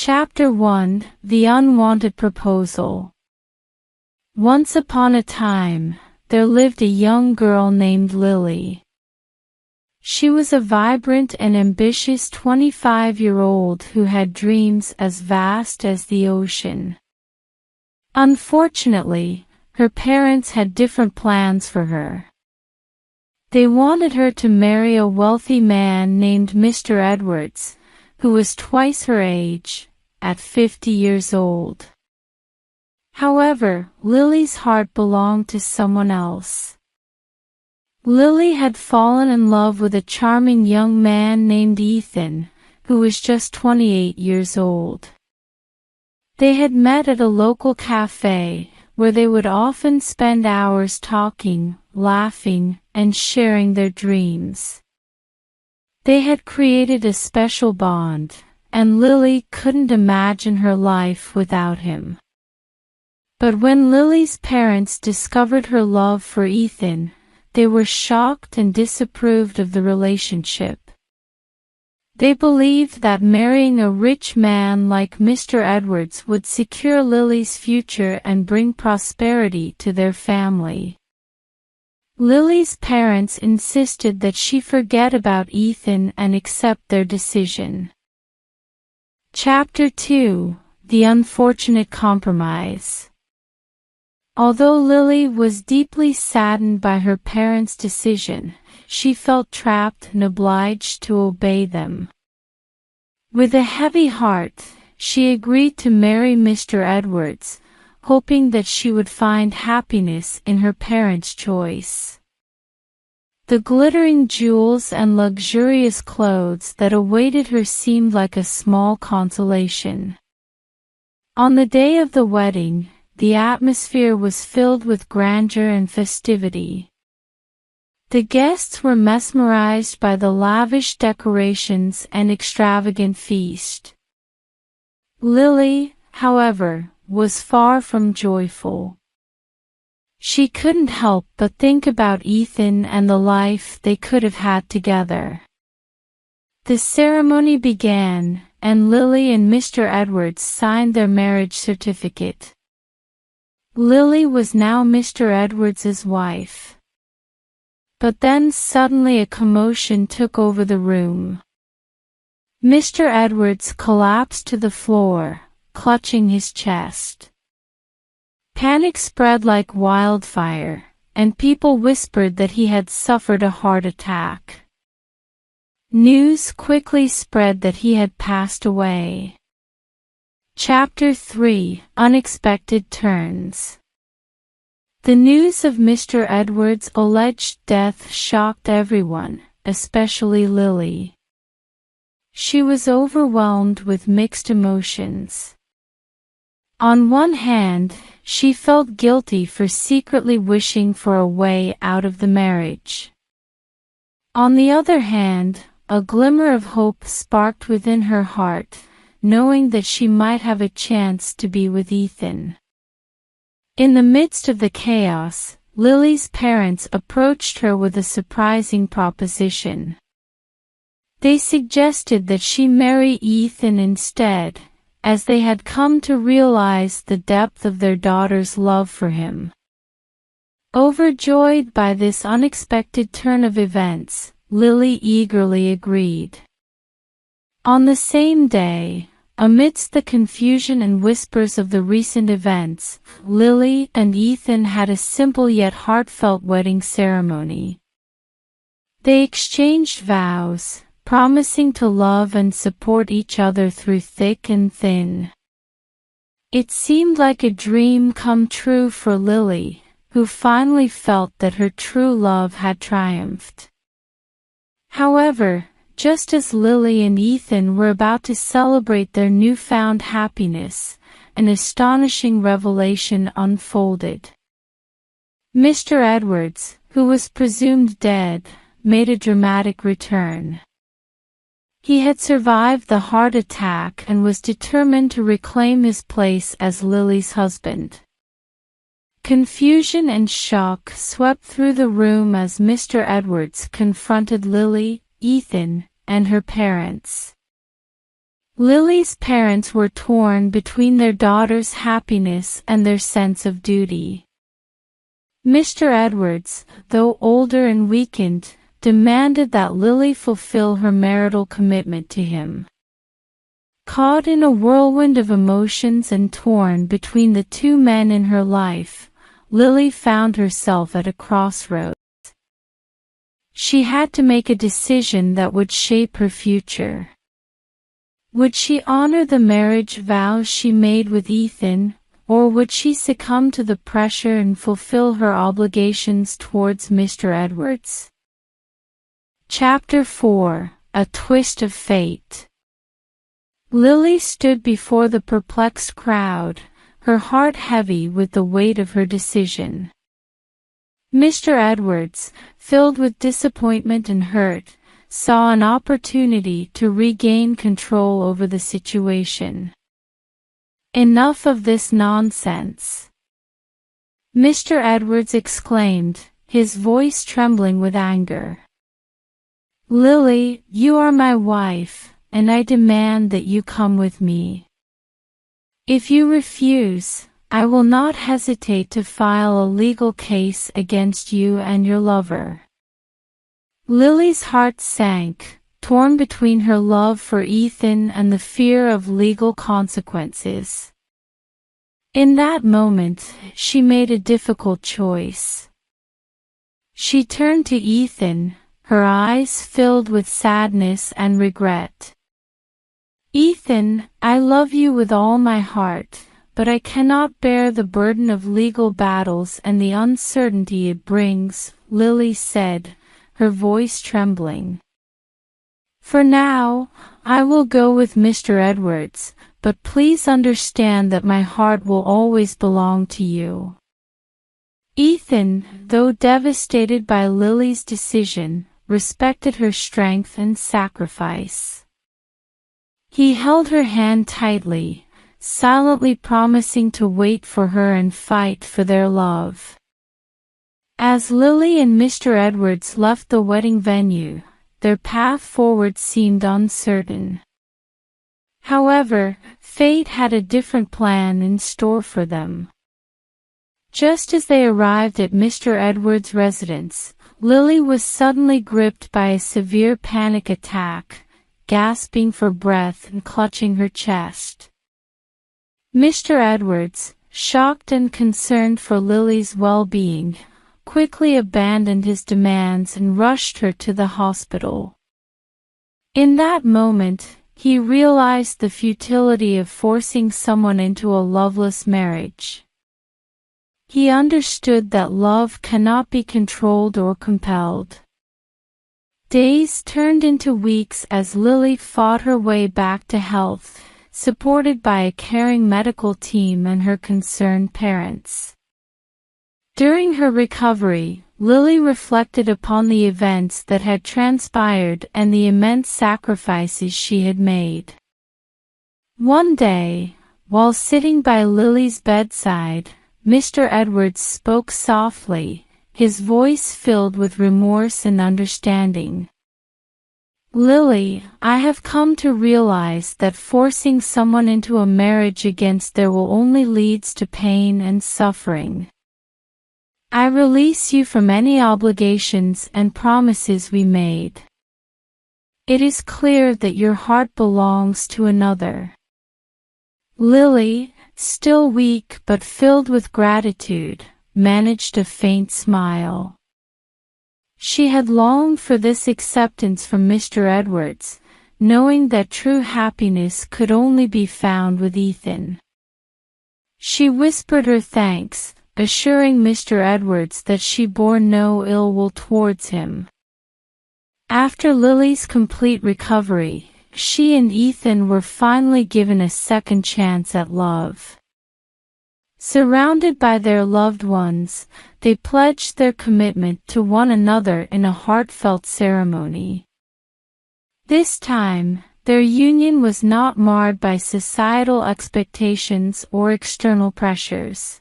Chapter 1: The Unwanted Proposal. Once upon a time, there lived a young girl named Lily. She was a vibrant and ambitious 25-year-old who had dreams as vast as the ocean. Unfortunately, her parents had different plans for her. They wanted her to marry a wealthy man named Mr. Edwards, who was twice her age, at 50 years old. However, Lily's heart belonged to someone else. Lily had fallen in love with a charming young man named Ethan, who was just 28 years old. They had met at a local cafe, where they would often spend hours talking, laughing, and sharing their dreams. They had created a special bond, and Lily couldn't imagine her life without him. But when Lily's parents discovered her love for Ethan, they were shocked and disapproved of the relationship. They believed that marrying a rich man like Mr. Edwards would secure Lily's future and bring prosperity to their family. Lily's parents insisted that she forget about Ethan and accept their decision. Chapter 2: The Unfortunate Compromise. Although Lily was deeply saddened by her parents' decision, she felt trapped and obliged to obey them. With a heavy heart, she agreed to marry Mr. Edwards, hoping that she would find happiness in her parents' choice. The glittering jewels and luxurious clothes that awaited her seemed like a small consolation. On the day of the wedding, the atmosphere was filled with grandeur and festivity. The guests were mesmerized by the lavish decorations and extravagant feast. Lily, however, was far from joyful. She couldn't help but think about Ethan and the life they could have had together. The ceremony began, and Lily and Mr. Edwards signed their marriage certificate. Lily was now Mr. Edwards's wife. But then suddenly a commotion took over the room. Mr. Edwards collapsed to the floor, clutching his chest. Panic spread like wildfire, and people whispered that he had suffered a heart attack. News quickly spread that he had passed away. Chapter 3: Unexpected Turns. The news of Mr. Edwards' alleged death shocked everyone, especially Lily. She was overwhelmed with mixed emotions. On one hand, she felt guilty for secretly wishing for a way out of the marriage. On the other hand, a glimmer of hope sparked within her heart, knowing that she might have a chance to be with Ethan. In the midst of the chaos, Lily's parents approached her with a surprising proposition. They suggested that she marry Ethan instead, as they had come to realize the depth of their daughter's love for him. Overjoyed by this unexpected turn of events, Lily eagerly agreed. On the same day, amidst the confusion and whispers of the recent events, Lily and Ethan had a simple yet heartfelt wedding ceremony. They exchanged vows, promising to love and support each other through thick and thin. It seemed like a dream come true for Lily, who finally felt that her true love had triumphed. However, just as Lily and Ethan were about to celebrate their newfound happiness, an astonishing revelation unfolded. Mr. Edwards, who was presumed dead, made a dramatic return. He had survived the heart attack and was determined to reclaim his place as Lily's husband. Confusion and shock swept through the room as Mr. Edwards confronted Lily, Ethan, and her parents. Lily's parents were torn between their daughter's happiness and their sense of duty. Mr. Edwards, though older and weakened, demanded that Lily fulfill her marital commitment to him. Caught in a whirlwind of emotions and torn between the two men in her life, Lily found herself at a crossroads. She had to make a decision that would shape her future. Would she honor the marriage vows she made with Ethan, or would she succumb to the pressure and fulfill her obligations towards Mr. Edwards? Chapter 4: A Twist of Fate. Lily stood before the perplexed crowd, her heart heavy with the weight of her decision. Mr. Edwards, filled with disappointment and hurt, saw an opportunity to regain control over the situation. "Enough of this nonsense!" Mr. Edwards exclaimed, his voice trembling with anger. "Lily, you are my wife, and I demand that you come with me. If you refuse, I will not hesitate to file a legal case against you and your lover." Lily's heart sank, torn between her love for Ethan and the fear of legal consequences. In that moment, she made a difficult choice. She turned to Ethan, her eyes filled with sadness and regret. "Ethan, I love you with all my heart, but I cannot bear the burden of legal battles and the uncertainty it brings," Lily said, her voice trembling. "For now, I will go with Mr. Edwards, but please understand that my heart will always belong to you." Ethan, though devastated by Lily's decision, respected her strength and sacrifice. He held her hand tightly, silently promising to wait for her and fight for their love. As Lily and Mr. Edwards left the wedding venue, their path forward seemed uncertain. However, fate had a different plan in store for them. Just as they arrived at Mr. Edwards' residence, Lily was suddenly gripped by a severe panic attack, gasping for breath and clutching her chest. Mr. Edwards, shocked and concerned for Lily's well-being, quickly abandoned his demands and rushed her to the hospital. In that moment, he realized the futility of forcing someone into a loveless marriage. He understood that love cannot be controlled or compelled. Days turned into weeks as Lily fought her way back to health, supported by a caring medical team and her concerned parents. During her recovery, Lily reflected upon the events that had transpired and the immense sacrifices she had made. One day, while sitting by Lily's bedside, Mr. Edwards spoke softly, his voice filled with remorse and understanding. "Lily, I have come to realize that forcing someone into a marriage against their will only leads to pain and suffering. I release you from any obligations and promises we made. It is clear that your heart belongs to another." Lily, still weak but filled with gratitude, managed a faint smile. She had longed for this acceptance from Mr. Edwards, knowing that true happiness could only be found with Ethan. She whispered her thanks, assuring Mr. Edwards that she bore no ill will towards him. After Lily's complete recovery, she and Ethan were finally given a second chance at love. Surrounded by their loved ones, they pledged their commitment to one another in a heartfelt ceremony. This time, their union was not marred by societal expectations or external pressures.